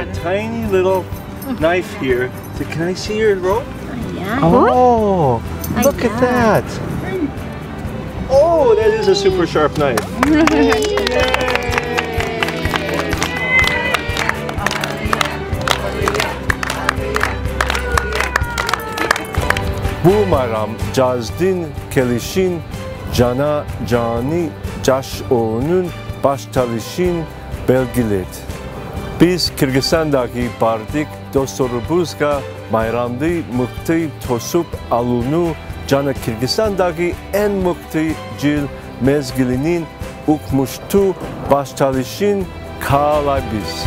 a tiny little knife here. So can I see your rope? Yeah. Oh, look at that. Oh, that is a super sharp knife. Bu mayram cazdin kelişin cana cani caşo'nun baştalışın belgilet. Biz Kırgızistan'daki bardik dostlarımızla mayramda mutlu tosup alunu cana Kırgızistan'daki en mutlu yıl mezgilinin ukmuştu baştalışın kalabiz.